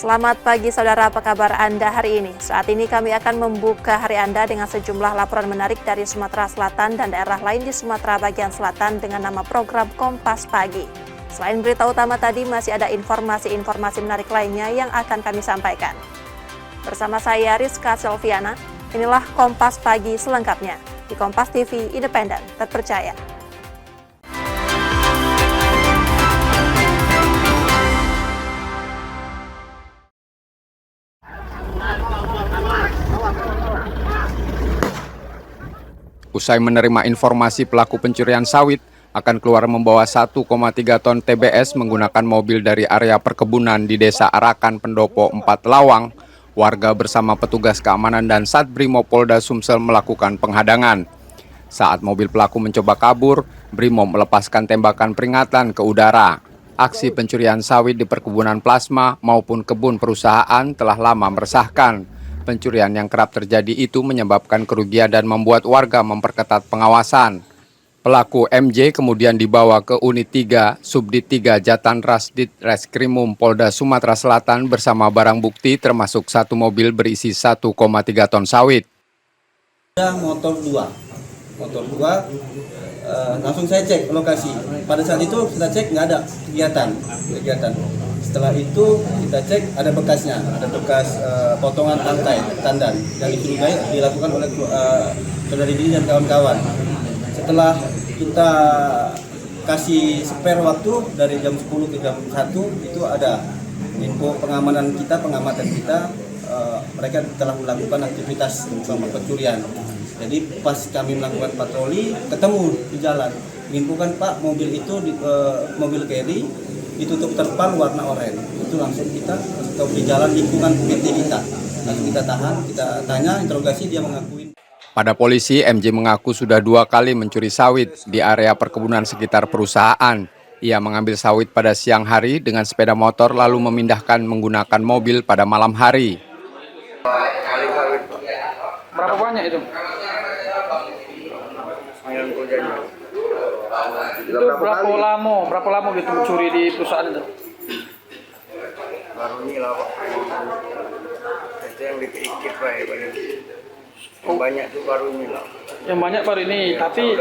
Selamat pagi saudara, apa kabar Anda hari ini? Saat ini kami akan membuka hari Anda dengan sejumlah laporan menarik dari Sumatera Selatan dan daerah lain di Sumatera bagian selatan dengan nama program Kompas Pagi. Selain berita utama tadi, masih ada informasi-informasi menarik lainnya yang akan kami sampaikan. Bersama saya Rizka Selviana, inilah Kompas Pagi selengkapnya di Kompas TV Independen, terpercaya. Usai menerima informasi pelaku pencurian sawit akan keluar membawa 1,3 ton TBS menggunakan mobil dari area perkebunan di Desa Arakan, Pendopo 4 Lawang, warga bersama petugas keamanan dan Satbrimob Polda Sumsel melakukan penghadangan. Saat mobil pelaku mencoba kabur, Brimob melepaskan tembakan peringatan ke udara. Aksi pencurian sawit di perkebunan plasma maupun kebun perusahaan telah lama meresahkan. Pencurian yang kerap terjadi itu menyebabkan kerugian dan membuat warga memperketat pengawasan. Pelaku MJ kemudian dibawa ke Unit 3, Subdit 3 Jatan Rasdit Reskrimum Polda Sumatera Selatan bersama barang bukti termasuk satu mobil berisi 1,3 ton sawit. Motor 2, langsung saya cek lokasi. Pada saat itu kita cek nggak ada kegiatan. Setelah itu kita cek ada bekasnya, ada bekas potongan tandan yang dicurigai dilakukan oleh saudari Dini dan kawan-kawan. Setelah kita kasih spare waktu dari jam 10 ke jam 1 itu ada info pengamatan kita, mereka telah melakukan aktivitas pencurian. Jadi pas kami melakukan patroli ketemu di jalan, menginfokan Pak mobil itu mobil carry ditutup terpal warna oranye. Itu langsung kita stop di jalan lingkungan PT kita. Langsung kita tahan, kita tanya, interogasi, dia mengakui. Pada polisi, MJ mengaku sudah 2 kali mencuri sawit di area perkebunan sekitar perusahaan. Ia mengambil sawit pada siang hari dengan sepeda motor lalu memindahkan menggunakan mobil pada malam hari. Berapa banyak itu? Itu berapa lama gitu mencuri di perusahaan itu? Baru ini lah Pak. Itu yang dikit Pak ya banyak. Yang banyak tuh baru ini lah. Yang banyak baru ini, ya, tapi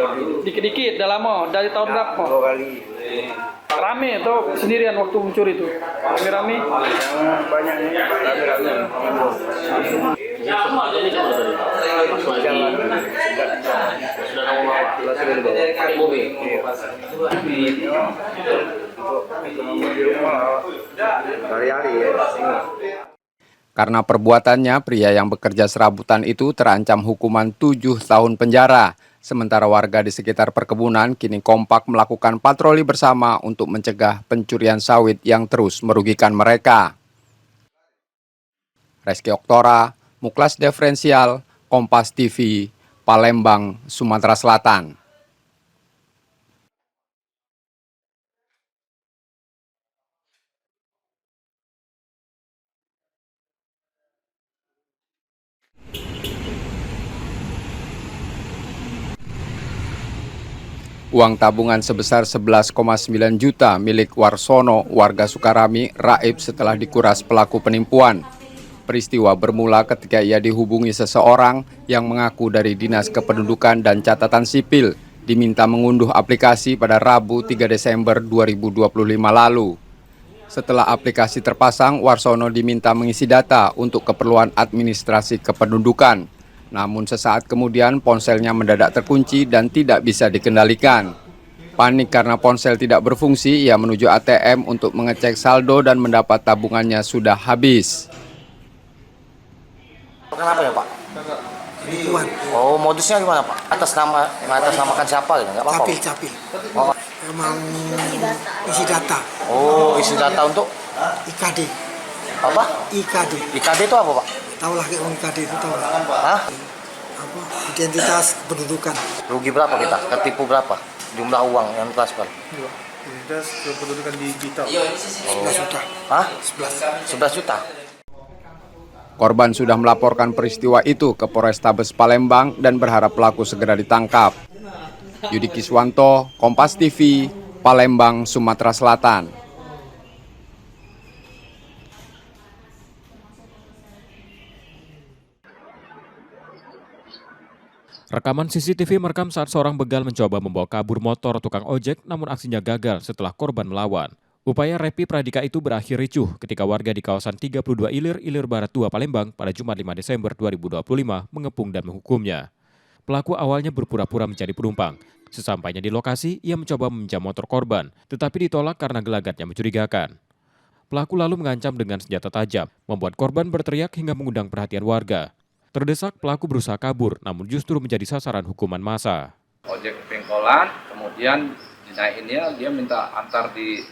dikit-dikit, udah lama, dari tahun berapa? 2 kali. Rame atau sendirian waktu mencuri itu? Rame-rame? Yang banyak ini rame-rame. Hari-hari ya. Karena perbuatannya, pria yang bekerja serabutan itu terancam hukuman 7 tahun penjara. Sementara warga di sekitar perkebunan kini kompak melakukan patroli bersama untuk mencegah pencurian sawit yang terus merugikan mereka. Reski Oktora, Muklas Diferensial, Kompas TV, Palembang, Sumatera Selatan. Uang tabungan sebesar 11,9 juta milik Warsono, warga Sukarami, raib setelah dikuras pelaku penipuan. Peristiwa bermula ketika ia dihubungi seseorang yang mengaku dari Dinas Kependudukan dan Catatan Sipil, diminta mengunduh aplikasi pada Rabu 3 Desember 2025 lalu. Setelah aplikasi terpasang, Warsono diminta mengisi data untuk keperluan administrasi kependudukan. Namun sesaat kemudian ponselnya mendadak terkunci dan tidak bisa dikendalikan. Panik karena ponsel tidak berfungsi, ia menuju ATM untuk mengecek saldo dan mendapat tabungannya sudah habis. Kenapa ya Pak? Penipuan. Oh, modusnya gimana Pak? Mengatasnamakan siapa gitu? Nggak apa-apa? Capil. Oh. Memang isi data. Oh, isi data untuk? IKD. Apa? IKD. IKD itu apa Pak? Tahu lah kayak IKD itu tahu. Hah? Apa? Identitas kependudukan. Rugi berapa kita? Ketipu berapa? Jumlah uang yang transfer? Identitas kependudukan digital. 11 juta. Hah? 11 juta? Korban sudah melaporkan peristiwa itu ke Polrestabes Palembang dan berharap pelaku segera ditangkap. Yudi Kiswanto, Kompas TV, Palembang, Sumatera Selatan. Rekaman CCTV merekam saat seorang begal mencoba membawa kabur motor tukang ojek namun aksinya gagal setelah korban melawan. Upaya Repi Pradika itu berakhir ricuh ketika warga di kawasan 32 Ilir Barat 2 Palembang pada Jumat 5 Desember 2025 mengepung dan menghukumnya. Pelaku awalnya berpura-pura mencari penumpang. Sesampainya di lokasi, ia mencoba meminjam motor korban, tetapi ditolak karena gelagatnya mencurigakan. Pelaku lalu mengancam dengan senjata tajam, membuat korban berteriak hingga mengundang perhatian warga. Terdesak, pelaku berusaha kabur, namun justru menjadi sasaran hukuman massa. Ojek pengkolan, kemudian dinaikinnya dia minta antar di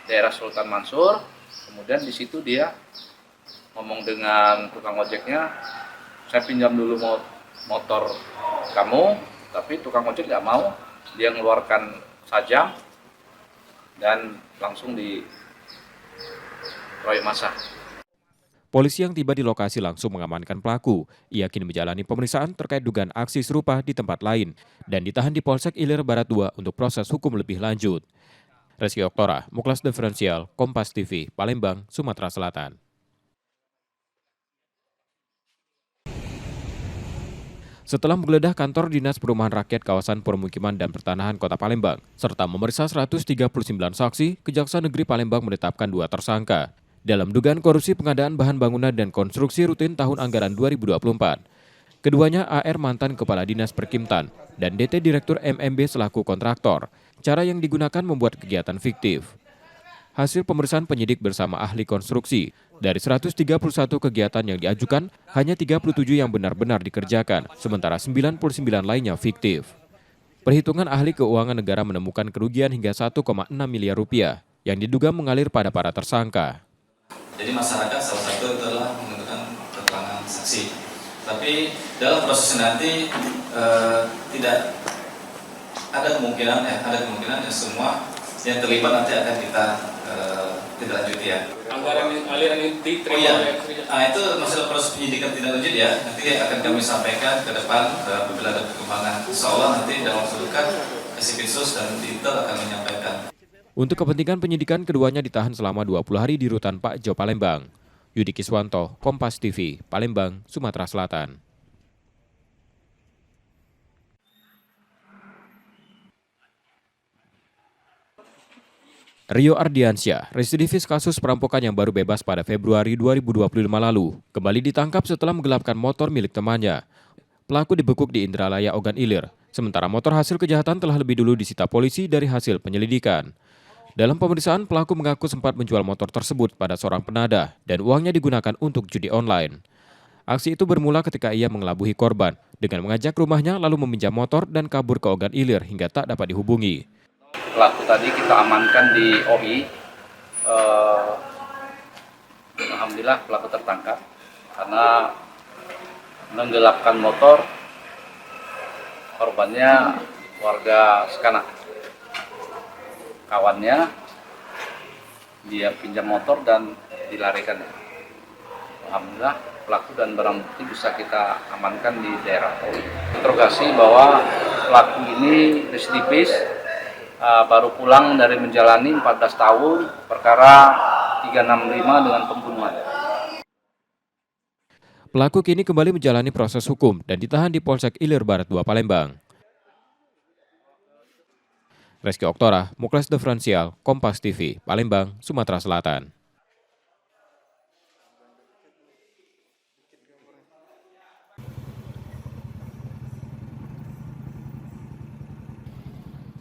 daerah Sultan Mansur, kemudian di situ dia ngomong dengan tukang ojeknya, saya pinjam dulu motor kamu, tapi tukang ojek nggak mau, dia ngeluarkan sajam dan langsung dikeroyok massa. Polisi yang tiba di lokasi langsung mengamankan pelaku. Ia kini menjalani pemeriksaan terkait dugaan aksi serupa di tempat lain dan ditahan di Polsek Ilir Barat 2 untuk proses hukum lebih lanjut. Reski Oktora, Muklas Diferensial, Kompas TV, Palembang, Sumatera Selatan. Setelah menggeledah kantor Dinas Perumahan Rakyat kawasan Permukiman dan Pertanahan Kota Palembang, serta memeriksa 139 saksi, Kejaksaan Negeri Palembang menetapkan 2 tersangka dalam dugaan korupsi pengadaan bahan bangunan dan konstruksi rutin tahun anggaran 2024. Keduanya AR mantan Kepala Dinas Perkimtan dan DT Direktur MMB selaku kontraktor. Cara yang digunakan membuat kegiatan fiktif. Hasil pemeriksaan penyidik bersama ahli konstruksi, dari 131 kegiatan yang diajukan, hanya 37 yang benar-benar dikerjakan, sementara 99 lainnya fiktif. Perhitungan ahli keuangan negara menemukan kerugian hingga 1,6 miliar rupiah yang diduga mengalir pada para tersangka. Jadi masyarakat salah satu adalah menentukan keterangan saksi. Tapi dalam proses nanti tidak ada kemungkinan ya semua yang terlibat nanti akan kita lanjuti ya. Anggaran aliran ini diterima oleh itu masalah proses penyidikan tidak lanjut ya. Nanti akan kami sampaikan ke depan apabila ada perkembangan. Insyaallah nanti dalam waktu dekat Kasipinsus dan Intel akan menyampaikan. Untuk kepentingan penyidikan, keduanya ditahan selama 20 hari di Rutan Pak Jo Palembang. Yudi Kiswanto, Kompas TV, Palembang, Sumatera Selatan. Rio Ardiansyah, residivis kasus perampokan yang baru bebas pada Februari 2025 lalu, kembali ditangkap setelah menggelapkan motor milik temannya. Pelaku dibekuk di Indralaya Ogan Ilir, sementara motor hasil kejahatan telah lebih dulu disita polisi dari hasil penyelidikan. Dalam pemeriksaan, pelaku mengaku sempat menjual motor tersebut pada seorang penadah dan uangnya digunakan untuk judi online. Aksi itu bermula ketika ia mengelabuhi korban dengan mengajak rumahnya lalu meminjam motor dan kabur ke Ogan Ilir hingga tak dapat dihubungi. Pelaku tadi kita amankan di OI. Alhamdulillah pelaku tertangkap karena menggelapkan motor korbannya warga Sekanak. Kawannya dia pinjam motor dan dilarikannya. Alhamdulillah pelaku dan barang bukti bisa kita amankan di daerah OI. Interogasi bahwa pelaku ini residivis, baru pulang dari menjalani 14 tahun perkara 365 dengan pembunuhan. Pelaku kini kembali menjalani proses hukum dan ditahan di Polsek Ilir Barat 2 Palembang. Reski Oktora, Muklas Diferensial, Kompas TV, Palembang, Sumatera Selatan.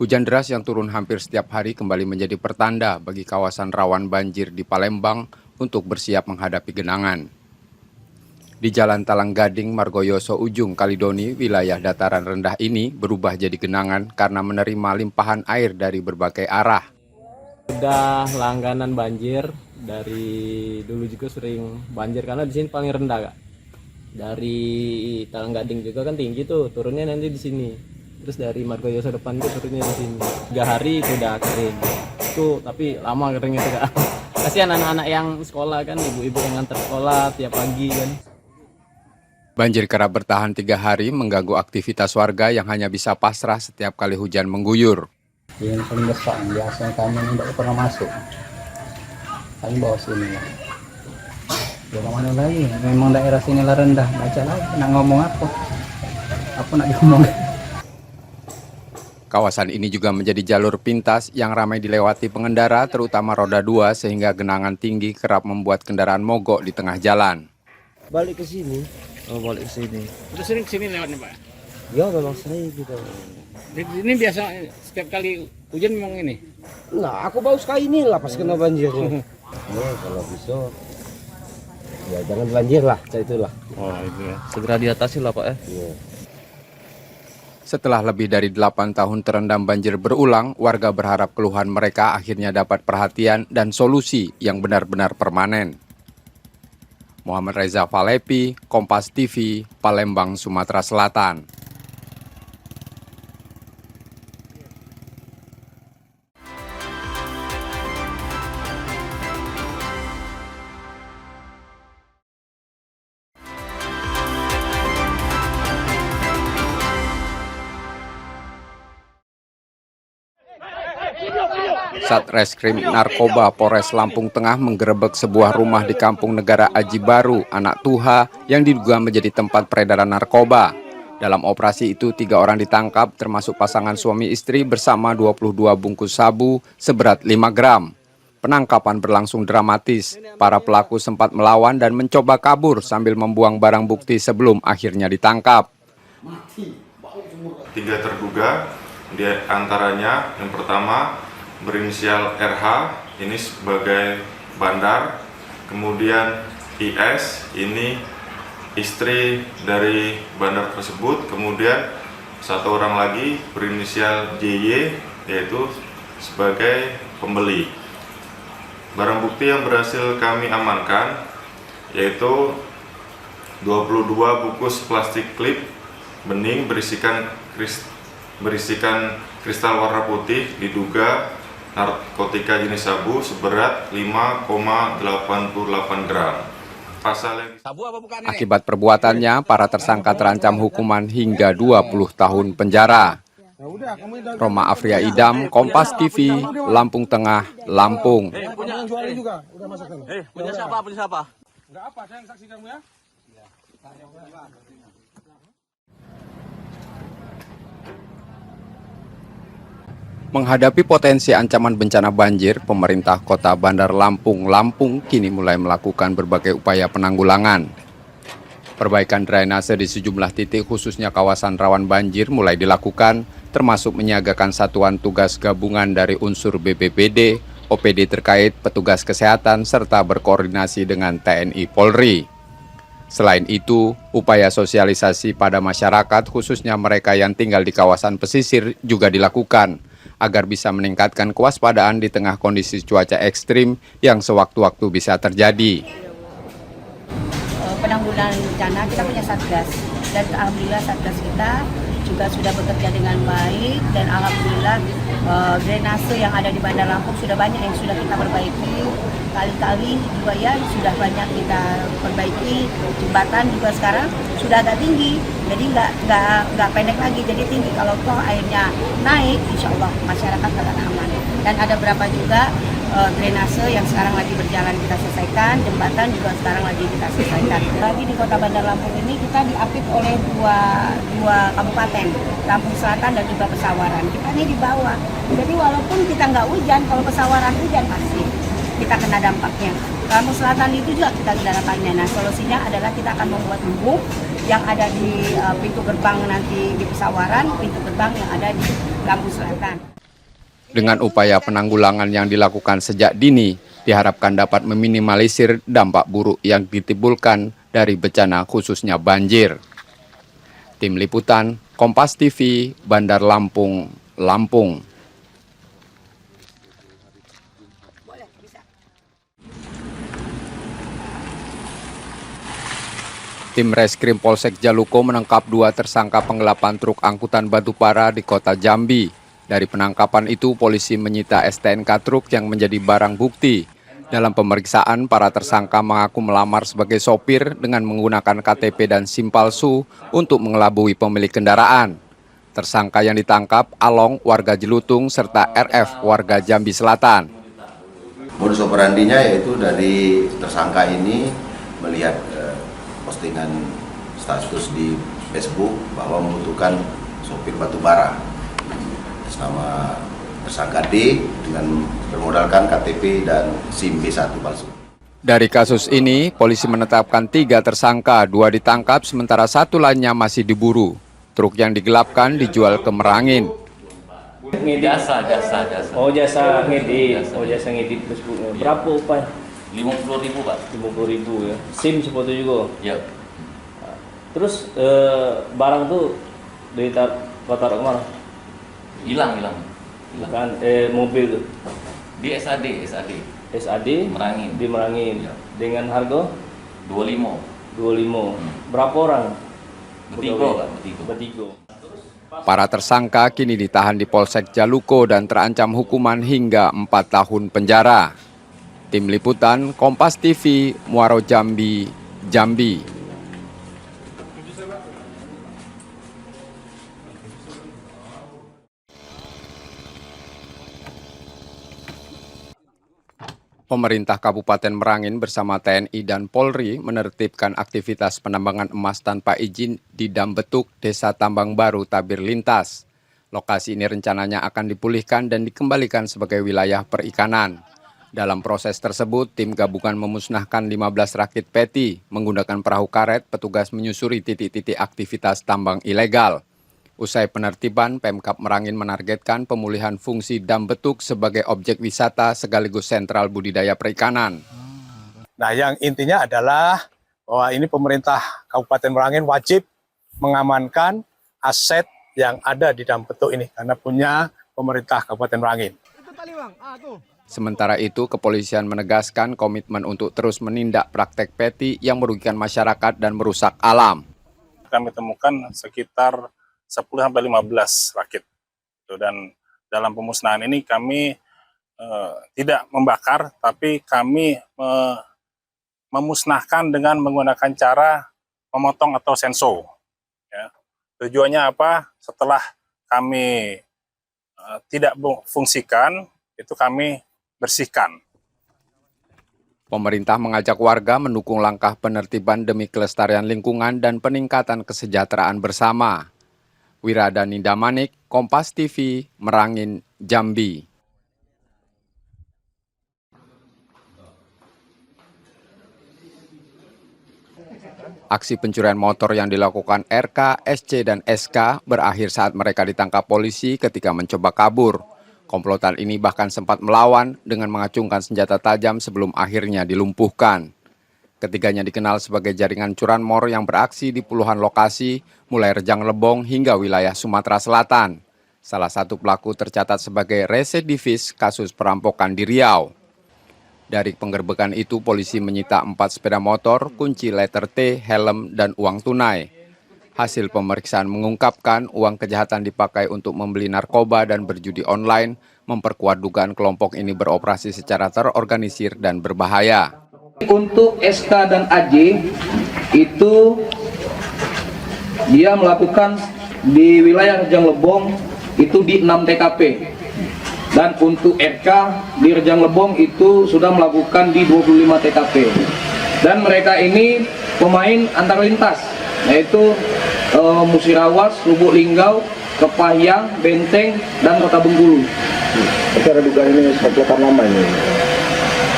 Hujan deras yang turun hampir setiap hari kembali menjadi pertanda bagi kawasan rawan banjir di Palembang untuk bersiap menghadapi genangan. Di Jalan Talang Gading, Margoyoso Ujung, Kalidoni, wilayah dataran rendah ini berubah jadi genangan karena menerima limpahan air dari berbagai arah. Sudah langganan banjir, dari dulu juga sering banjir karena di sini paling rendah, Kak. Dari Talang Gading juga kan tinggi tuh, turunnya nanti di sini. Terus dari Margoyoso depan itu turunnya di sini. 3 hari itu udah kering. Itu tapi lama keringnya tuh, Kak. Kasihan anak-anak yang sekolah kan, ibu-ibu yang ngantar sekolah tiap pagi kan. Banjir kerap bertahan 3 hari mengganggu aktivitas warga yang hanya bisa pasrah setiap kali hujan mengguyur. Yang paling besar, biasanya kami tidak pernah masuk. Kami bawa sini lah. Di mana lagi? Memang daerah sini lah rendah. Baca lagi, nak ngomong apa? Apa nak ngomong? Kawasan ini juga menjadi jalur pintas yang ramai dilewati pengendara, terutama roda 2, sehingga genangan tinggi kerap membuat kendaraan mogok di tengah jalan. Balik ke sini. Oh, balik ke sini. Udah sering kesini lewat nih Pak? Ya memang sering gitu. Ini biasa setiap kali hujan memang ini? Nah, aku baru sekali ini lah pas kena banjir. Ya, kalau bisa ya jangan banjir lah, itulah. Oh, itu ya. Segera diatasi lah Pak ya. Iya. Setelah lebih dari 8 tahun terendam banjir berulang, warga berharap keluhan mereka akhirnya dapat perhatian dan solusi yang benar-benar permanen. Muhammad Reza Falepi, Kompas TV, Palembang, Sumatera Selatan. Satreskrim Narkoba Polres Lampung Tengah menggerebek sebuah rumah di Kampung Negara Aji Baru, Anak Tuha, yang diduga menjadi tempat peredaran narkoba. Dalam operasi itu, 3 orang ditangkap, termasuk pasangan suami istri bersama 22 bungkus sabu seberat 5 gram. Penangkapan berlangsung dramatis. Para pelaku sempat melawan dan mencoba kabur sambil membuang barang bukti sebelum akhirnya ditangkap. 3 terduga, di antaranya yang pertama berinisial RH, ini sebagai bandar, kemudian IS, ini istri dari bandar tersebut, kemudian 1 orang lagi berinisial JY, yaitu sebagai pembeli. Barang bukti yang berhasil kami amankan yaitu 22 bungkus plastik klip bening berisikan kristal warna putih, diduga narkotika jenis sabu seberat 5,88 gram. Akibat perbuatannya, para tersangka terancam hukuman hingga 20 tahun penjara. Roma Afria Idam, Kompas TV, Lampung Tengah, Lampung. Punya siapa? Punya siapa? Enggak apa, saya yang saksi kamu ya. Menghadapi potensi ancaman bencana banjir, pemerintah Kota Bandar Lampung, Lampung kini mulai melakukan berbagai upaya penanggulangan. Perbaikan drainase di sejumlah titik khususnya kawasan rawan banjir mulai dilakukan, termasuk menyiagakan satuan tugas gabungan dari unsur BPBD, OPD terkait, petugas kesehatan, serta berkoordinasi dengan TNI Polri. Selain itu, upaya sosialisasi pada masyarakat khususnya mereka yang tinggal di kawasan pesisir juga dilakukan, agar bisa meningkatkan kewaspadaan di tengah kondisi cuaca ekstrim yang sewaktu-waktu bisa terjadi. Penanggulangan bencana kita punya satgas, dan alhamdulillah satgas kita juga sudah bekerja dengan baik, dan alhamdulillah drainase yang ada di Bandar Lampung sudah banyak yang sudah kita perbaiki. Kali-kali juga ya sudah banyak kita perbaiki. Jembatan juga sekarang sudah agak tinggi, jadi nggak pendek lagi, jadi tinggi. Kalau toh airnya naik, insya Allah masyarakat akan aman. Dan ada berapa juga drainase yang sekarang lagi berjalan kita selesaikan, jembatan juga sekarang lagi kita selesaikan. Lagi di Kota Bandar Lampung ini kita diapit oleh dua kabupaten, Lampung Selatan dan juga Pesawaran. Kita ini di bawah, jadi walaupun kita nggak hujan, kalau Pesawaran hujan pasti kita kena dampaknya. Lampung Selatan itu juga kita kena dampaknya. Nah, solusinya adalah kita akan membuat embung yang ada di pintu gerbang nanti di Pesawaran, pintu gerbang yang ada di Lampung Selatan. Dengan upaya penanggulangan yang dilakukan sejak dini, diharapkan dapat meminimalisir dampak buruk yang ditimbulkan dari bencana khususnya banjir. Tim Liputan, Kompas TV, Bandar Lampung, Lampung. Tim Reskrim Polsek Jaluko menangkap 2 tersangka penggelapan truk angkutan batubara di Kota Jambi. Dari penangkapan itu, polisi menyita STNK truk yang menjadi barang bukti. Dalam pemeriksaan, para tersangka mengaku melamar sebagai sopir dengan menggunakan KTP dan SIM palsu untuk mengelabui pemilik kendaraan. Tersangka yang ditangkap, Along, warga Jelutung, serta RF, warga Jambi Selatan. Modus operandinya yaitu dari tersangka ini melihat postingan status di Facebook bahwa membutuhkan sopir batubara atas nama tersangka D dengan bermodalkan KTP dan SIM B1 palsu. Dari kasus ini, polisi menetapkan 3 tersangka, 2 ditangkap sementara 1 lainnya masih diburu. Truk yang digelapkan dijual ke Merangin. Jasa. Oh, jasa ngedit. Oh, jasa ngedit Facebooknya. Berapa upah? 50.000 Pak. 50.000 ya. SIM seperti juga. Ya. Terus barang tuh taruh kemana? Hilang. Bukan, mobil tuh. Di SAD. Merangin. Di Merangin. Ya. Dengan harga 25. Berapa orang? Bertiga. Para tersangka kini ditahan di Polsek Jaluko dan terancam hukuman hingga 4 tahun penjara. Tim Liputan Kompas TV, Muaro Jambi, Jambi. Pemerintah Kabupaten Merangin bersama TNI dan Polri menertibkan aktivitas penambangan emas tanpa izin di Dam Betuk, Desa Tambang Baru, Tabir Lintas. Lokasi ini rencananya akan dipulihkan dan dikembalikan sebagai wilayah perikanan. Dalam proses tersebut, tim gabungan memusnahkan 15 rakit peti. Menggunakan perahu karet, petugas menyusuri titik-titik aktivitas tambang ilegal. Usai penertiban, Pemkab Merangin menargetkan pemulihan fungsi Dam Betuk sebagai objek wisata sekaligus sentral budidaya perikanan. Nah, yang intinya adalah bahwa ini pemerintah Kabupaten Merangin wajib mengamankan aset yang ada di Dam Betuk ini karena punya pemerintah Kabupaten Merangin. Sementara itu, kepolisian menegaskan komitmen untuk terus menindak praktek peti yang merugikan masyarakat dan merusak alam. Kami temukan sekitar 10-15 rakit. Dan dalam pemusnahan ini kami tidak membakar, tapi kami memusnahkan dengan menggunakan cara memotong atau senso. Ya. Tujuannya apa? Setelah kami tidak fungsikan, itu kami bersihkan. Pemerintah mengajak warga mendukung langkah penertiban demi kelestarian lingkungan dan peningkatan kesejahteraan bersama. Wiradani Damanik, Kompas TV, Merangin, Jambi. Aksi pencurian motor yang dilakukan RK, SC, dan SK berakhir saat mereka ditangkap polisi ketika mencoba kabur. Komplotan ini bahkan sempat melawan dengan mengacungkan senjata tajam sebelum akhirnya dilumpuhkan. Ketiganya dikenal sebagai jaringan curanmor yang beraksi di puluhan lokasi, mulai Rejang Lebong hingga wilayah Sumatera Selatan. Salah satu pelaku tercatat sebagai residivis kasus perampokan di Riau. Dari penggerbekan itu, polisi menyita 4 sepeda motor, kunci letter T, helm, dan uang tunai. Hasil pemeriksaan mengungkapkan uang kejahatan dipakai untuk membeli narkoba dan berjudi online, memperkuat dugaan kelompok ini beroperasi secara terorganisir dan berbahaya. Untuk SK dan AJ itu dia melakukan di wilayah Rejang Lebong itu di 6 TKP. Dan untuk RK di Rejang Lebong itu sudah melakukan di 25 TKP. Dan mereka ini pemain antar lintas, yaitu Musirawas, Lubuk Linggau, Kepahyang, Benteng, dan Kota Bengkulu. Cara dugaan ini komplotan lama ini.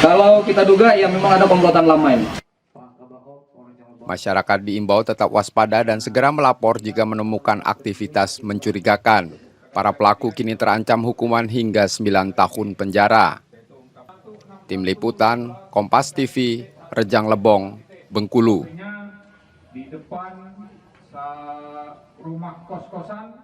Kalau kita duga ya memang ada komplotan lama ini. Masyarakat diimbau tetap waspada dan segera melapor jika menemukan aktivitas mencurigakan. Para pelaku kini terancam hukuman hingga 9 tahun penjara. Tim Liputan, Kompas TV, Rejang Lebong, Bengkulu. Di depan rumah kos-kosan.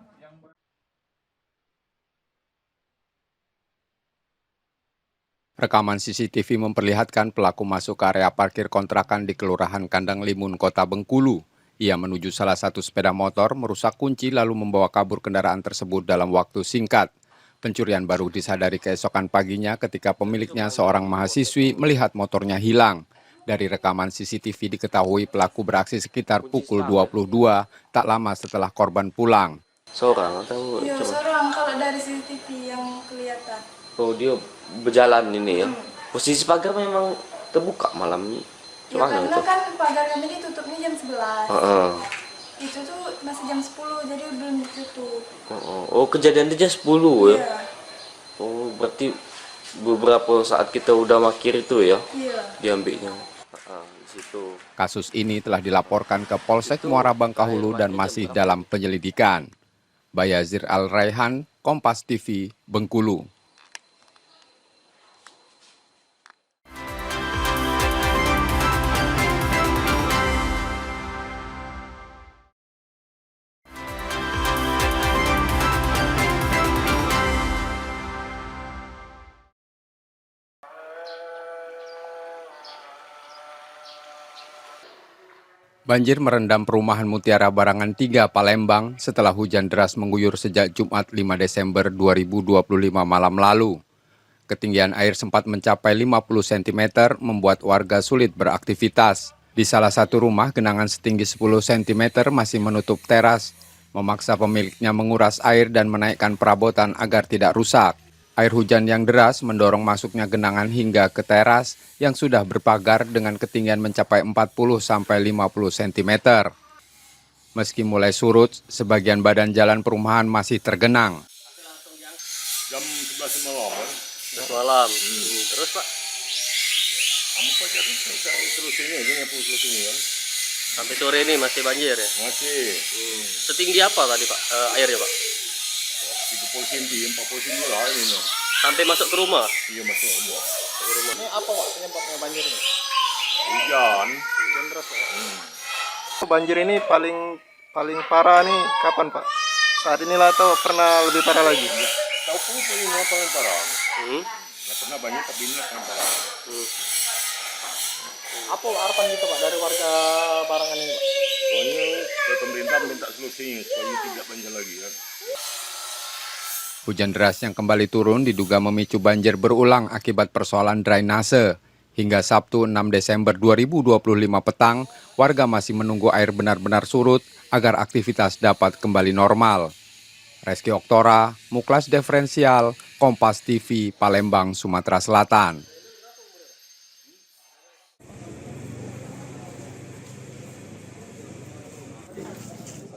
Rekaman CCTV memperlihatkan pelaku masuk ke area parkir kontrakan di Kelurahan Kandang Limun, Kota Bengkulu. Ia menuju salah satu sepeda motor, merusak kunci lalu membawa kabur kendaraan tersebut dalam waktu singkat. Pencurian baru disadari keesokan paginya ketika pemiliknya seorang mahasiswi melihat motornya hilang. Dari rekaman CCTV diketahui pelaku beraksi sekitar pukul 22, tak lama setelah korban pulang. Seorang atau? Iya, seorang kalau dari CCTV yang kelihatan. Oh, dia berjalan ini ya. Posisi pagar memang terbuka malam ini. Ya karena kan pagar kami ditutupnya jam 11. Itu tuh masih jam 10, jadi belum ditutup. Oh, kejadian itu jam 10 ya? Iya. Oh, berarti beberapa saat kita udah makir itu ya? Iya. Diambilnya. Di situ. Kasus ini telah dilaporkan ke Polsek Muara Bangkahulu dan masih dalam penyelidikan. Bayazir Al-Raihan, Kompas TV, Bengkulu. Banjir merendam perumahan Mutiara Barangan 3 Palembang setelah hujan deras mengguyur sejak Jumat 5 Desember 2025 malam lalu. Ketinggian air sempat mencapai 50 cm membuat warga sulit beraktivitas. Di salah satu rumah, genangan setinggi 10 cm masih menutup teras, memaksa pemiliknya menguras air dan menaikkan perabotan agar tidak rusak. Air hujan yang deras mendorong masuknya genangan hingga ke teras yang sudah berpagar dengan ketinggian mencapai 40-50 cm. Meski mulai surut, sebagian badan jalan perumahan masih tergenang. Jam 11 malam. Malam. Terus Pak? Kamu pakai solusinya aja, nyapu solusinya kan? Sampai sore ini masih banjir ya? Masih. Setinggi apa tadi Pak airnya Pak? 30 cm, 40 cm lah ini. Sampai masuk ke rumah? Iya, masuk ke rumah. Ini apa Pak penyebabnya banjir ini? Hujan. Hujan deras Pak. Banjir ini paling parah nih kapan Pak? Saat inilah atau pernah lebih parah lagi? Tahu pun ini paling parah. Nggak pernah banyak tapi ini paling parah. Apa harapan kita Pak dari warga Barangan ini Pak? Pokoknya ke pemerintah minta solusi supaya tidak banjir lagi kan. Hujan deras yang kembali turun diduga memicu banjir berulang akibat persoalan drainase. Hingga Sabtu 6 Desember 2025 petang, warga masih menunggu air benar-benar surut agar aktivitas dapat kembali normal. Reski Oktora, Muklas Diferensial, Kompas TV, Palembang, Sumatera Selatan.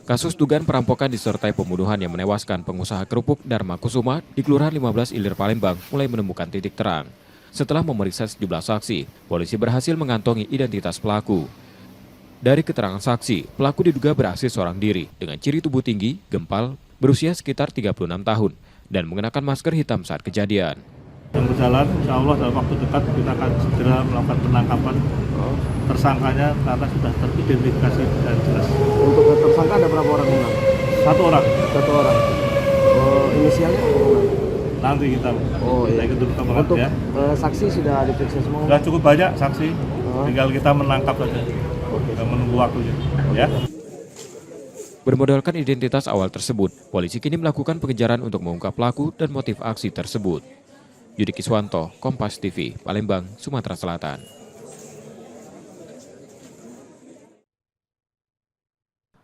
Kasus dugaan perampokan disertai pembunuhan yang menewaskan pengusaha kerupuk Dharma Kusuma di Kelurahan 15 Ilir Palembang mulai menemukan titik terang. Setelah memeriksa sejumlah saksi, polisi berhasil mengantongi identitas pelaku. Dari keterangan saksi, pelaku diduga beraksi seorang diri dengan ciri tubuh tinggi, gempal, berusia sekitar 36 tahun, dan mengenakan masker hitam saat kejadian. Yang berjalan, insya Allah dalam waktu dekat kita akan segera melakukan penangkapan tersangkanya karena sudah teridentifikasi dan jelas. Untuk tersangka ada berapa orang? Satu orang. Inisialnya? Nanti kita naik dulu ke Untuk ya. saksi sudah diperiksa semua? Sudah cukup banyak saksi, tinggal kita menangkap saja. Kita menunggu waktunya. Ya. Bermodalkan identitas awal tersebut, polisi kini melakukan pengejaran untuk mengungkap pelaku dan motif aksi tersebut. Yudi Kiswanto, Kompas TV, Palembang, Sumatera Selatan.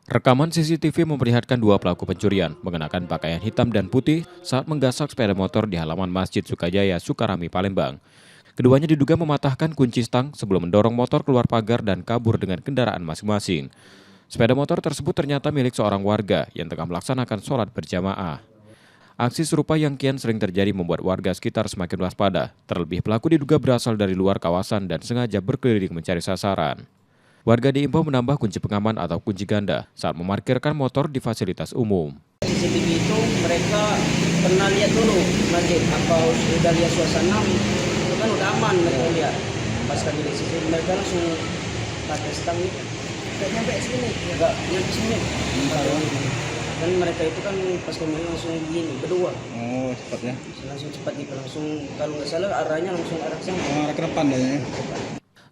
Rekaman CCTV memperlihatkan dua pelaku pencurian mengenakan pakaian hitam dan putih saat menggasak sepeda motor di halaman Masjid Sukajaya, Sukarami, Palembang. Keduanya diduga mematahkan kunci stang sebelum mendorong motor keluar pagar dan kabur dengan kendaraan masing-masing. Sepeda motor tersebut ternyata milik seorang warga yang tengah melaksanakan sholat berjamaah. Aksi serupa yang kian sering terjadi membuat warga sekitar semakin waspada. Terlebih pelaku diduga berasal dari luar kawasan dan sengaja berkeliling mencari sasaran. Warga diimbau menambah kunci pengaman atau kunci ganda saat memarkirkan motor di fasilitas umum. CCTV itu mereka pernah lihat dulu masjid atau sudah lihat suasana itu kan udah aman mereka lihat. Pas kami lihat CCTV mereka langsung pakai stang itu. Tidak nyampe sini, enggak nyampe sini. Dan mereka itu kan pas kami langsung begini berdua. Oh cepatnya? Langsung cepat gitu, langsung kalau nggak salah arahnya langsung arah sana. Arah ke depan deh.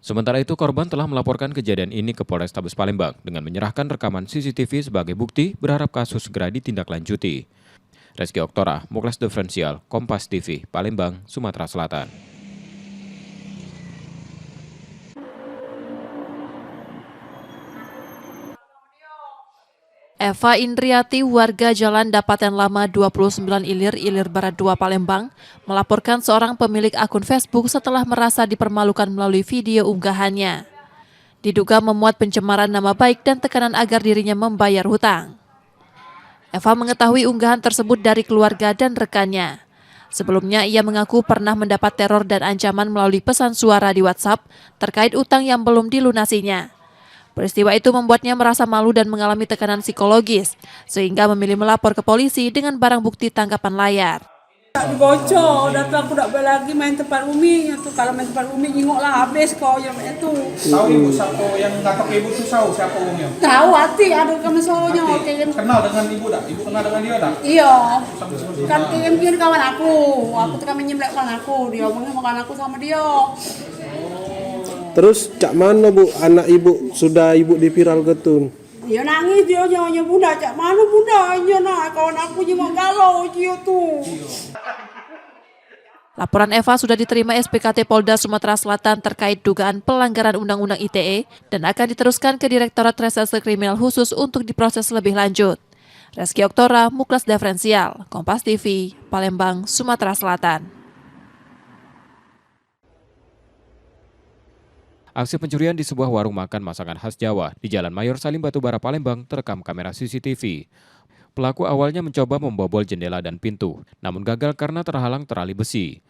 Sementara itu, korban telah melaporkan kejadian ini ke Polrestabes Palembang dengan menyerahkan rekaman CCTV sebagai bukti, berharap kasus segera ditindaklanjuti. Reski Oktora, Muklas Diferensial, Kompas TV, Palembang, Sumatera Selatan. Eva Indriati, warga Jalan Dapatan Lama 29 Ilir Barat 2 Palembang, melaporkan seorang pemilik akun Facebook setelah merasa dipermalukan melalui video unggahannya. Diduga memuat pencemaran nama baik dan tekanan agar dirinya membayar hutang. Eva mengetahui unggahan tersebut dari keluarga dan rekannya. Sebelumnya ia mengaku pernah mendapat teror dan ancaman melalui pesan suara di WhatsApp terkait utang yang belum dilunasinya. Peristiwa itu membuatnya merasa malu dan mengalami tekanan psikologis, sehingga memilih melapor ke polisi dengan barang bukti tangkapan layar. Dibocor, dan aku tak boleh lagi main tempat Umi. Itu kalau main tempat Umi nyingoklah habis kau yang itu. Tahu ibu siapa yang tangkap ibu tu tahu siapa Umi? Tahu hati ada kami soalnya. Kenal dengan ibu tak? Ibu kenal dengan dia tak? Iya. Kan mungkin kawan aku. Aku tuh kami nyemplek kawan aku. Dia omongnya makan aku sama dia. Terus cak mana bu anak ibu sudah ibu diviral getun? Dia nangis dia nyonya bunda cak mana bunda iya nak kawan aku cuma galau dia tuh. Laporan Eva sudah diterima SPKT Polda Sumatera Selatan terkait dugaan pelanggaran Undang-Undang ITE dan akan diteruskan ke Direktorat Reserse Kriminal Khusus untuk diproses lebih lanjut. Reski Oktora, Muklas Diferensial, Kompas TV, Palembang, Sumatera Selatan. Aksi pencurian di sebuah warung makan masakan khas Jawa di Jalan Mayor Salim Batubara, Palembang terekam kamera CCTV. Pelaku awalnya mencoba membobol jendela dan pintu, namun gagal karena terhalang terali besi.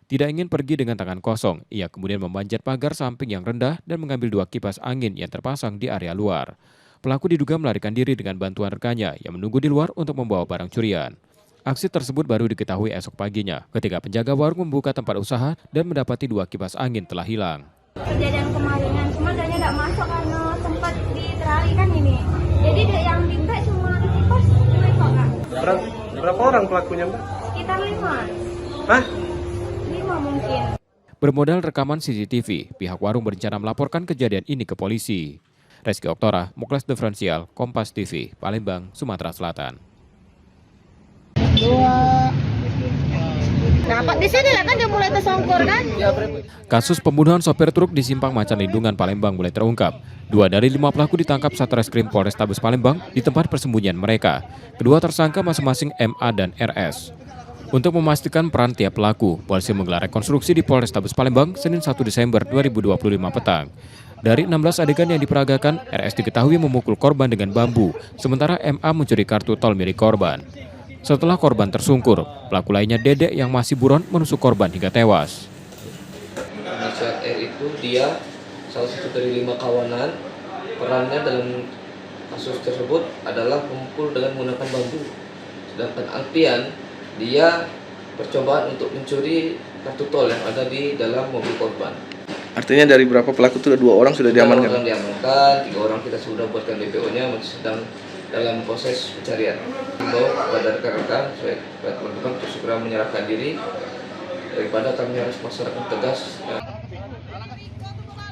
Tidak ingin pergi dengan tangan kosong, ia kemudian memanjat pagar samping yang rendah dan mengambil 2 kipas angin yang terpasang di area luar. Pelaku diduga melarikan diri dengan bantuan rekannya yang menunggu di luar untuk membawa barang curian. Aksi tersebut baru diketahui esok paginya ketika penjaga warung membuka tempat usaha dan mendapati 2 kipas angin telah hilang. Kejadian kemarin cuma dia tidak masuk karena sempat diterali kan ini. Jadi dia yang minta cuma kipas mereka kan. Berapa orang pelakunya mbak? Sekitar 5. Hah? 5 mungkin. Bermodal rekaman CCTV, pihak warung berencana melaporkan kejadian ini ke polisi. Reski Oktora, Muklas Diferensial, Kompas TV, Palembang, Sumatera Selatan. Dapat di sini lah kan dia mulai tersongkur kan? Kasus pembunuhan sopir truk di Simpang Macan Lindungan, Palembang mulai terungkap. 2 dari 5 pelaku ditangkap Satreskrim Polrestabes Palembang di tempat persembunyian mereka. Kedua tersangka masing-masing MA dan RS. Untuk memastikan peran tiap pelaku, polisi menggelar rekonstruksi di Polrestabes Palembang Senin 1 Desember 2025 petang. Dari 16 adegan yang diperagakan, RS diketahui memukul korban dengan bambu, sementara MA mencuri kartu tol milik korban. Setelah korban tersungkur, pelaku lainnya Dedek yang masih buron menusuk korban hingga tewas. Inisial R itu dia salah satu dari 5 kawanan. Perannya dalam kasus tersebut adalah memukul dengan menggunakan bambu. Sedangkan Alpian, dia percobaan untuk mencuri kartu tol yang ada di dalam mobil korban. Artinya dari berapa pelaku itu 2 orang sudah diamankan? 2 orang diamankan, 3 orang kita sudah buatkan DPO-nya, masih sedang dalam proses pencarian. Himbau kepada rekan-rekan supaya teman-teman untuk segera menyerahkan diri daripada kami harus masyarakat tegas.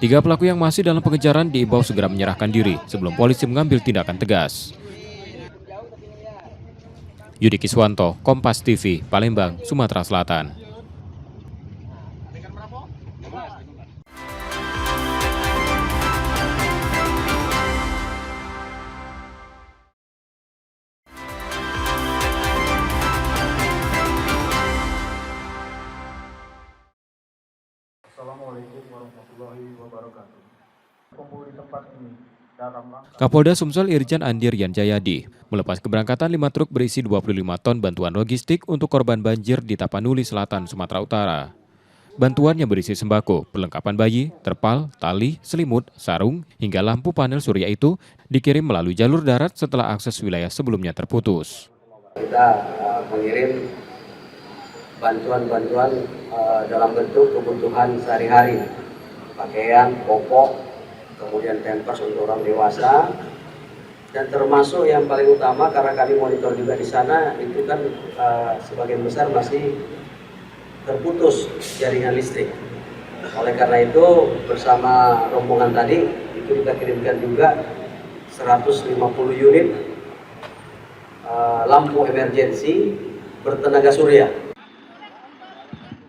3 pelaku yang masih dalam pengejaran diimbau segera menyerahkan diri sebelum polisi mengambil tindakan tegas. Yudi Kiswanto, Kompas TV, Palembang, Sumatera Selatan. Assalamualaikum warahmatullahi wabarakatuh. Kumpul di tempat ini dalam Kapolda Sumsel Irjen Andi Rian Jayadi melepas keberangkatan 5 truk berisi 25 ton bantuan logistik untuk korban banjir di Tapanuli Selatan, Sumatera Utara. Bantuan yang berisi sembako, perlengkapan bayi, terpal, tali, selimut, sarung, hingga lampu panel surya itu dikirim melalui jalur darat setelah akses wilayah sebelumnya terputus. Kita mengirim bantuan-bantuan dalam bentuk kebutuhan sehari-hari, pakaian, popok, kemudian pampers untuk orang dewasa, dan termasuk yang paling utama karena kami monitor juga di sana itu kan sebagian besar masih terputus jaringan listrik. Oleh karena itu bersama rombongan tadi itu kita kirimkan juga 150 unit lampu emergensi bertenaga surya.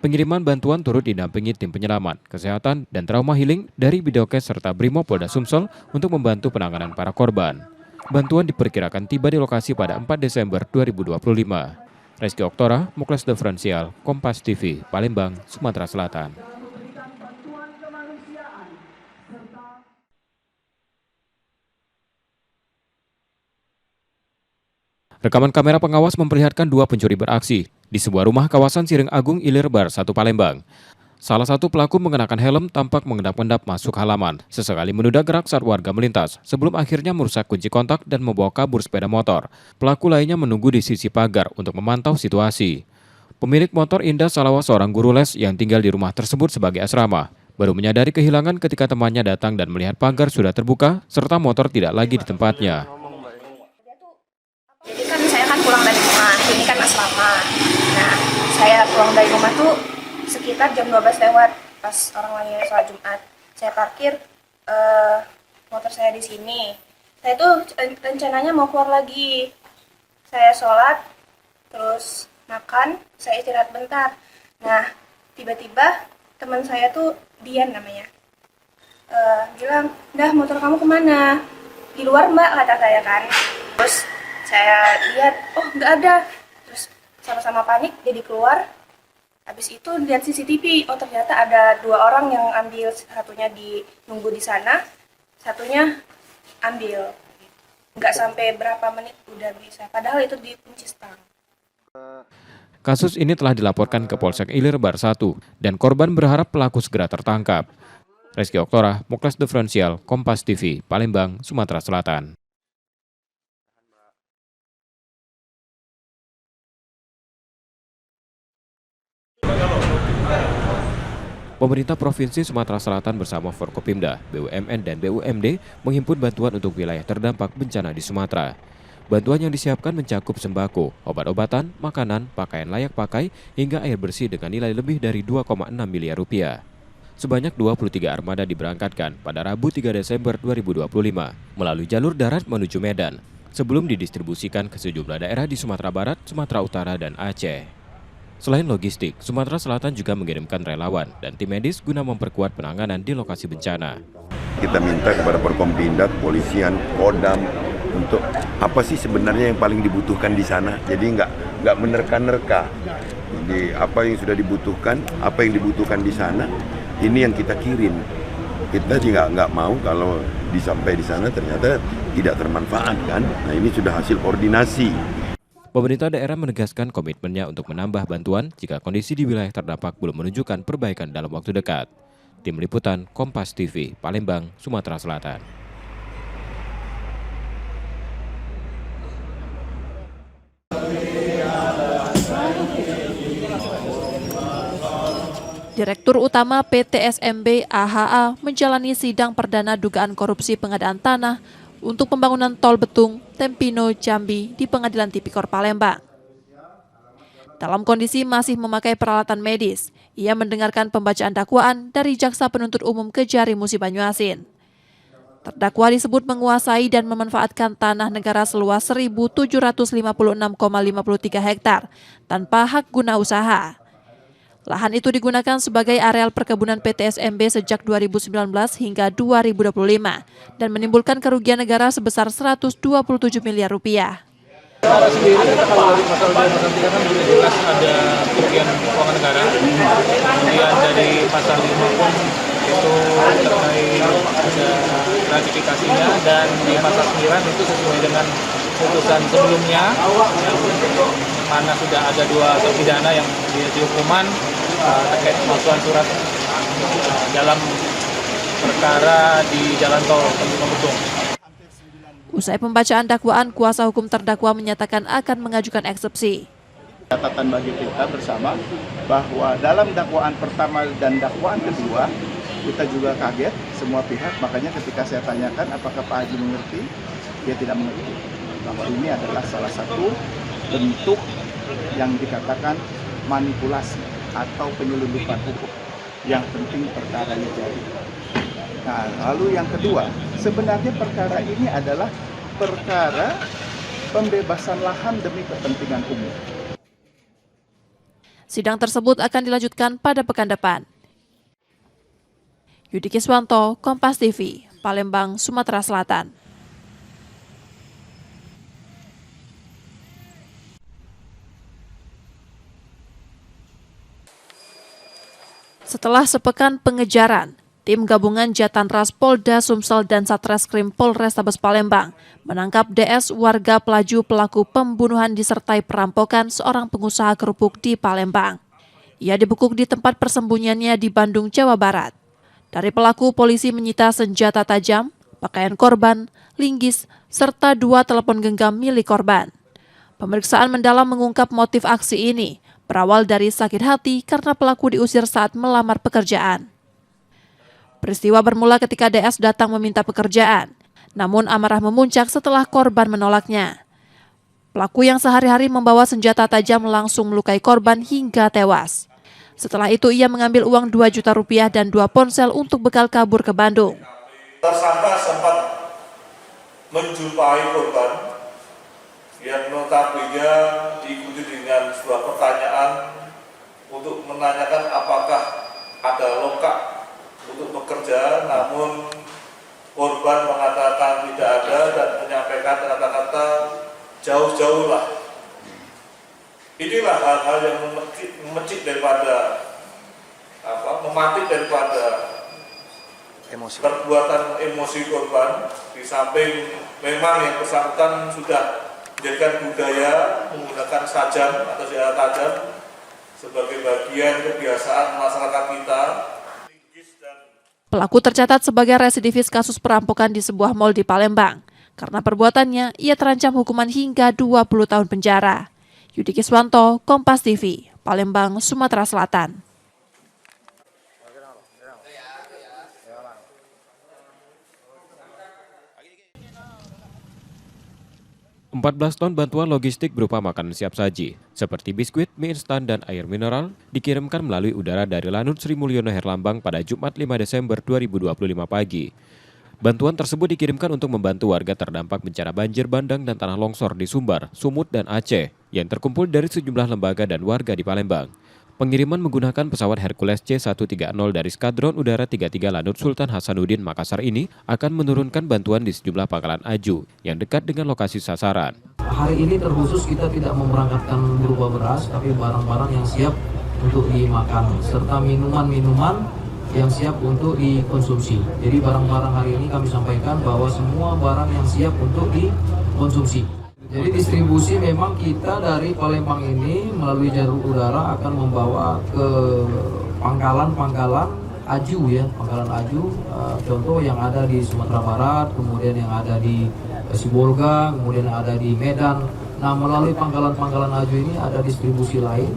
Pengiriman bantuan turut didampingi tim penyelamat, kesehatan, dan trauma healing dari Bidokes serta Brimopolda Sumsel untuk membantu penanganan para korban. Bantuan diperkirakan tiba di lokasi pada 4 Desember 2025. Reski Oktora, Muklas Diferensial, Kompas TV, Palembang, Sumatera Selatan. Rekaman kamera pengawas memperlihatkan dua pencuri beraksi di sebuah rumah kawasan Siring Agung Ilir Bar 1 Palembang. Salah satu pelaku mengenakan helm tampak mengendap-endap masuk halaman, sesekali menunda gerak saat warga melintas, sebelum akhirnya merusak kunci kontak dan membawa kabur sepeda motor. Pelaku lainnya menunggu di sisi pagar untuk memantau situasi. Pemilik motor Indah Salawa, seorang guru les yang tinggal di rumah tersebut sebagai asrama, baru menyadari kehilangan ketika temannya datang dan melihat pagar sudah terbuka, serta motor tidak lagi di tempatnya. Jadi kan saya kan pulang dari rumah, ini kan asrama. Nah, saya pulang dari rumah tuh sekitar jam 12 lewat pas orang lagi sholat Jumat. Saya parkir motor saya di sini. Saya tuh rencananya mau keluar lagi. Saya sholat, terus makan, saya istirahat bentar. Nah, tiba-tiba teman saya tuh Dian namanya, bilang, "Dah, motor kamu kemana?" "Di luar, Mbak," kata saya kan. Terus saya lihat, oh nggak ada. Terus sama-sama panik, jadi keluar. Habis itu lihat CCTV, oh ternyata ada dua orang yang ambil, satunya nunggu di sana, satunya ambil. Nggak sampai berapa menit udah bisa, padahal itu di kunci stang. Kasus ini telah dilaporkan ke Polsek Ilir Bar 1 dan korban berharap pelaku segera tertangkap. Reski Oktora, Muklas Diferensial, Kompas TV, Palembang, Sumatera Selatan. Pemerintah Provinsi Sumatera Selatan bersama Forkopimda, BUMN, dan BUMD menghimpun bantuan untuk wilayah terdampak bencana di Sumatera. Bantuan yang disiapkan mencakup sembako, obat-obatan, makanan, pakaian layak pakai, hingga air bersih dengan nilai lebih dari 2,6 miliar rupiah. Sebanyak 23 armada diberangkatkan pada Rabu 3 Desember 2025 melalui jalur darat menuju Medan, sebelum didistribusikan ke sejumlah daerah di Sumatera Barat, Sumatera Utara, dan Aceh. Selain logistik, Sumatera Selatan juga mengirimkan relawan dan tim medis guna memperkuat penanganan di lokasi bencana. Kita minta kepada Forkompinda, kepolisian, Kodam untuk apa sih sebenarnya yang paling dibutuhkan di sana. Jadi nggak menerka-nerka. Jadi apa yang sudah dibutuhkan, apa yang dibutuhkan di sana, ini yang kita kirim. Kita juga nggak mau kalau sampai di sana ternyata tidak termanfaat kan. Nah ini sudah hasil koordinasi. Pemerintah daerah menegaskan komitmennya untuk menambah bantuan jika kondisi di wilayah terdampak belum menunjukkan perbaikan dalam waktu dekat. Tim Liputan Kompas TV, Palembang, Sumatera Selatan. Direktur Utama PT SMB AHA menjalani sidang perdana dugaan korupsi pengadaan tanah untuk pembangunan tol Betung, Tempino, Jambi di Pengadilan Tipikor Palembang. Dalam kondisi masih memakai peralatan medis, ia mendengarkan pembacaan dakwaan dari Jaksa Penuntut Umum Kejari Musi Banyuasin. Terdakwa disebut menguasai dan memanfaatkan tanah negara seluas 1.756,53 hektar tanpa hak guna usaha. Lahan itu digunakan sebagai areal perkebunan PT SMB sejak 2019 hingga 2025 dan menimbulkan kerugian negara sebesar 127 miliar rupiah. Secara sendiri kalau dari pasal 2 kan sudah jelas ada kerugian keuangan negara. Kemudian dari pasal 5 pun itu terkait ada gratifikasinya, dan di pasal 9 itu sesuai dengan putusan sebelumnya yang mana sudah ada 2 terpidana yang dihukuman terkait pemalsuan surat dalam perkara di Jalan Tol Tempino Betung. Usai pembacaan dakwaan, kuasa hukum terdakwa menyatakan akan mengajukan eksepsi. Catatan bagi kita bersama bahwa dalam dakwaan pertama dan dakwaan kedua kita juga kaget semua pihak, makanya ketika saya tanyakan apakah Pak Haji mengerti, dia tidak mengerti bahwa ini adalah salah satu bentuk yang dikatakan manipulasi atau penyelundupan hukum. Yang penting perkaranya jadi. Nah, lalu yang kedua, sebenarnya perkara ini adalah perkara pembebasan lahan demi kepentingan umum. Sidang tersebut akan dilanjutkan pada pekan depan. Yudi Kiswanto, Kompas TV, Palembang, Sumatera Selatan. Setelah sepekan pengejaran, Tim gabungan Jatanras Polda Sumsel dan Satreskrim Polrestabes Palembang menangkap DS warga pelaju pelaku pembunuhan disertai perampokan seorang pengusaha kerupuk di Palembang. Ia dibekuk di tempat persembunyiannya di Bandung, Jawa Barat. Dari pelaku, polisi menyita senjata tajam, pakaian korban, linggis, serta 2 telepon genggam milik korban. Pemeriksaan mendalam mengungkap motif aksi ini, berawal dari sakit hati karena pelaku diusir saat melamar pekerjaan. Peristiwa bermula ketika DS datang meminta pekerjaan, namun amarah memuncak setelah korban menolaknya. Pelaku yang sehari-hari membawa senjata tajam langsung melukai korban hingga tewas. Setelah itu ia mengambil uang 2 juta rupiah dan 2 ponsel untuk bekal kabur ke Bandung. Tersangka sempat menjumpai korban yang notabene diikuti dengan sebuah pertanyaan untuk menanyakan apakah ada lokak untuk bekerja, namun korban mengatakan tidak ada dan menyampaikan kata-kata jauh-jauh lah. Inilah hal-hal yang mematik daripada perbuatan emosi korban. Di samping memang yang bersangkutan sudah menjadikan budaya menggunakan sajam atau senjata tajam sebagai bagian kebiasaan masyarakat kita. Pelaku tercatat sebagai residivis kasus perampokan di sebuah mal di Palembang. Karena perbuatannya, ia terancam hukuman hingga 20 tahun penjara. Yudi Kiswanto, Kompas TV, Palembang, Sumatera Selatan. 14 ton bantuan logistik berupa makanan siap saji, seperti biskuit, mie instan, dan air mineral, dikirimkan melalui udara dari Lanut Sri Mulyono Herlambang pada Jumat 5 Desember 2025 pagi. Bantuan tersebut dikirimkan untuk membantu warga terdampak bencana banjir bandang dan tanah longsor di Sumbar, Sumut, dan Aceh, yang terkumpul dari sejumlah lembaga dan warga di Palembang. Pengiriman menggunakan pesawat Hercules C-130 dari Skadron Udara 33 Lanut Sultan Hasanuddin Makassar ini akan menurunkan bantuan di sejumlah pangkalan Aju yang dekat dengan lokasi sasaran. Hari ini terkhusus kita tidak memberangkatkan berupa beras, tapi barang-barang yang siap untuk dimakan, serta minuman-minuman yang siap untuk dikonsumsi. Jadi barang-barang hari ini kami sampaikan bahwa semua barang yang siap untuk dikonsumsi. Jadi distribusi memang kita dari Palembang ini melalui jalur udara akan membawa ke pangkalan-pangkalan Aju ya, pangkalan Aju, contoh yang ada di Sumatera Barat, kemudian yang ada di Sibolga, kemudian yang ada di Medan. Nah melalui pangkalan-pangkalan Aju ini ada distribusi lain,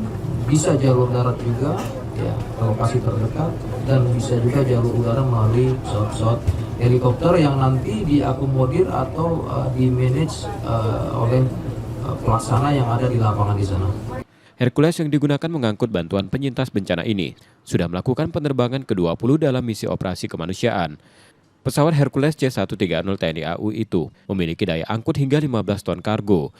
bisa jalur darat juga ya, lokasi terdekat, dan bisa juga jalur udara melalui pesawat-pesawat helikopter yang nanti diakomodir atau dimanage oleh pelaksana yang ada di lapangan di sana. Hercules yang digunakan mengangkut bantuan penyintas bencana ini sudah melakukan penerbangan ke-20 dalam misi operasi kemanusiaan. Pesawat Hercules C-130 TNI AU itu memiliki daya angkut hingga 15 ton kargo.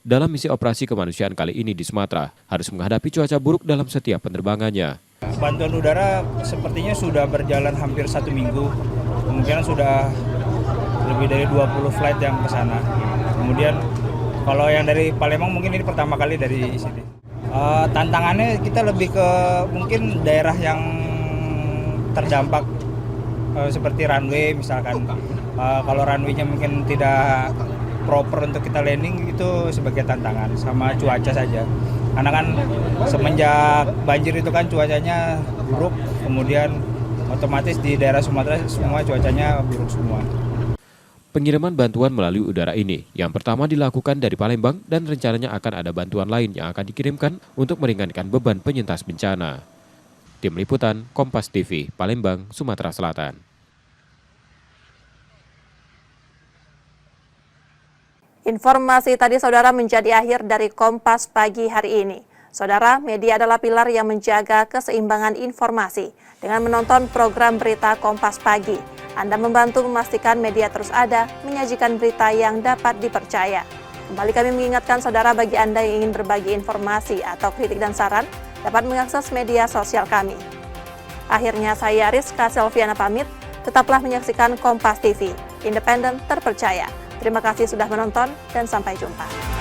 Dalam misi operasi kemanusiaan kali ini di Sumatera, harus menghadapi cuaca buruk dalam setiap penerbangannya. Bantuan udara sepertinya sudah berjalan hampir 1 minggu. Kemungkinan sudah lebih dari 20 flight yang ke sana. Kemudian kalau yang dari Palembang mungkin ini pertama kali dari sini. Tantangannya kita lebih ke mungkin daerah yang terdampak seperti runway misalkan. Kalau runway-nya mungkin tidak proper untuk kita landing, itu sebagai tantangan, sama cuaca saja. Karena kan semenjak banjir itu kan cuacanya buruk, kemudian otomatis di daerah Sumatera semua cuacanya buruk semua. Pengiriman bantuan melalui udara ini yang pertama dilakukan dari Palembang dan rencananya akan ada bantuan lain yang akan dikirimkan untuk meringankan beban penyintas bencana. Tim Liputan, Kompas TV, Palembang, Sumatera Selatan. Informasi tadi saudara menjadi akhir dari Kompas pagi hari ini. Saudara, media adalah pilar yang menjaga keseimbangan informasi. Dengan menonton program berita Kompas Pagi, Anda membantu memastikan media terus ada, menyajikan berita yang dapat dipercaya. Kembali kami mengingatkan saudara, bagi Anda yang ingin berbagi informasi atau kritik dan saran, dapat mengakses media sosial kami. Akhirnya saya Rizka Selviana pamit, tetaplah menyaksikan Kompas TV, independen terpercaya. Terima kasih sudah menonton dan sampai jumpa.